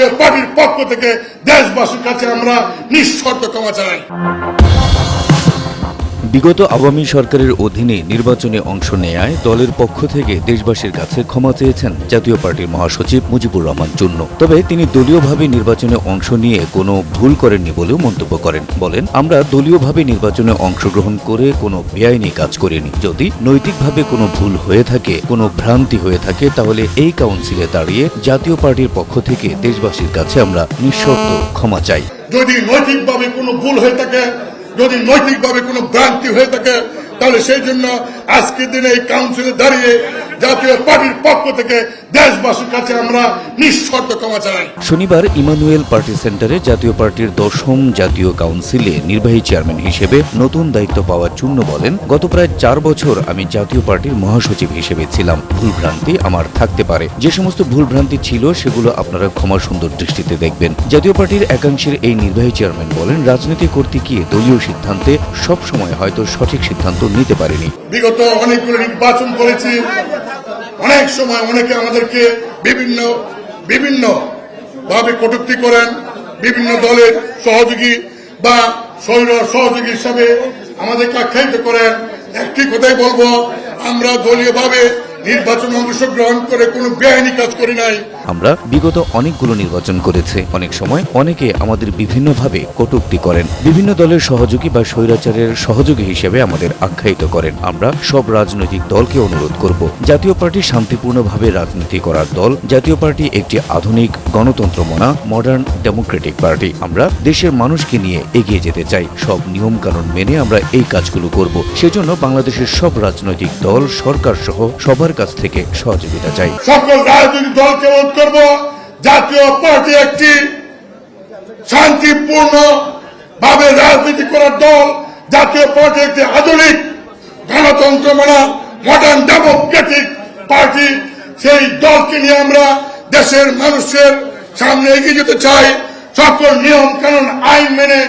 জাতীয় পার্টির পক্ষ থেকে দেশবাসীর কাছে আমরা নিঃশর্ত ক্ষমা চাই। বিগত আওয়ামী সরকারের অধীনে নির্বাচনে অংশ নেয়ায় দলের পক্ষ থেকে দেশবাসীর কাছে ক্ষমা চেয়েছেন জাতীয় পার্টির মহাসচিব মুজিবুর রহমান চুন্নু। তবে তিনি দলীয়ভাবে নির্বাচনে অংশ নিয়ে কোনো ভুল করেননি বলেও মন্তব্য করেন। বলেন, আমরা দলীয়ভাবে নির্বাচনে অংশগ্রহণ করে কোনো বেআইনি কাজ করিনি। যদি নৈতিকভাবে কোনো ভুল হয়ে থাকে, কোনো ভ্রান্তি হয়ে থাকে, তাহলে এই কাউন্সিলে দাঁড়িয়ে জাতীয় পার্টির পক্ষ থেকে দেশবাসীর কাছে আমরা নিঃশর্ত ক্ষমা চাই। যদি নৈতিকভাবে কোনো ভুল হয়ে থাকে, যদি নৈতিকভাবে কোনো ভ্রান্তি হয়ে থাকে, তাহলে সেই জন্য আজকের দিনে এই কাউন্সিলে দাঁড়িয়ে জাতীয় পার্টির পক্ষ থেকে দেশবাসীর কাছে আমরা নিঃশর্ত ক্ষমা চাই। শনিবার ইমানুয়েল পার্টি সেন্টারে জাতীয় পার্টির 10ম জাতীয় কাউন্সিলে নির্বাহী চেয়ারম্যান হিসেবে নতুন দায়িত্ব পাওয়া চুন্নু বলেন, গত প্রায় 4 বছর আমি জাতীয় পার্টির মহাসচিব হিসেবে ছিলাম। ভুলভ্রান্তি আমার থাকতে পারে। যে সমস্ত ভুলভ্রান্তি ছিল সেগুলো আপনারা ক্ষমা সুন্দর দৃষ্টিতে দেখবেন। জাতীয় পার্টির একাংশের এই নির্বাহী চেয়ারম্যান বলেন, রাজনীতি করতে গিয়ে দলীয় সিদ্ধান্তে সব সময় হয়তো সঠিক সিদ্ধান্ত নিতে পারেনি। বিগত অনেকগুলো নির্বাচন করেছি, অনেক সময় অনেকে আমাদেরকে বিভিন্ন ভাবে কটূক্তি করেন, বিভিন্ন দলের সহযোগী বা সহযোগী হিসাবে আমাদেরকে আখ্যায়িত করেন। একটি কথাই বলবো, আমরা দলীয়ভাবে নির্বাচনে অংশগ্রহণ করে কোনো বেআইনি কাজ করি নাই। আমরা বিগত অনেকগুলো নির্বাচন করেছে। অনেক সময় অনেকে আমাদের বিভিন্নভাবে কটূক্তি করেন, বিভিন্ন দলের সহযোগী বা স্বৈরাচারের সহযোগী হিসেবে আমাদের আখ্যায়িত করেন। আমরা সব রাজনৈতিক দলকে অনুরোধ করব, জাতীয় পার্টি শান্তিপূর্ণভাবে রাজনীতি করার দল। জাতীয় পার্টি একটি আধুনিক গণতন্ত্রমনা মডার্ন ডেমোক্রেটিক পার্টি। আমরা দেশের মানুষকে নিয়ে এগিয়ে যেতে চাই। সব নিয়ম কানুন মেনে আমরা এই কাজগুলো করব। সেজন্য বাংলাদেশের সব রাজনৈতিক দল, সরকার সহ সবার কাছ থেকে সহযোগিতা চাই। সকল রাজনৈতিক দলকে অনুরোধ করব, জাতীয় পার্টি একটি শান্তিপূর্ণ ভাবে রাজনীতি করার দল। জাতীয় পার্টি একটি আধুনিক গণতন্ত্র মানা মডার্ন ডেমোক্রেটিক পার্টি। সেই দলকে নিয়ে আমরা দেশের মানুষের সামনে এগিয়ে যেতে চাই। সকল নিয়ম কানুন আইন মেনে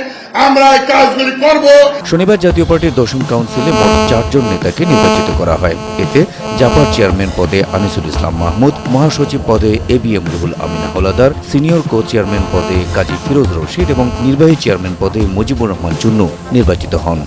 আমরা এই কাজগুলি করব। শনিবার জাতীয় পার্টির 10ম কাউন্সিলে মোট 4 জন নেতাকে নির্বাচিত করা হয়। এতে জাপার চেয়ারম্যান পদে আনিসুল ইসলাম মাহমুদ, মহাসচিব পদে ABM Ruhul Amin Howlader, senior co chairman পদে কাজী ফিরোজ রশিদ এবং নির্বাহী চেয়ারম্যান পদে মুজিবুর রহমান চুন্নু নির্বাচিত হন।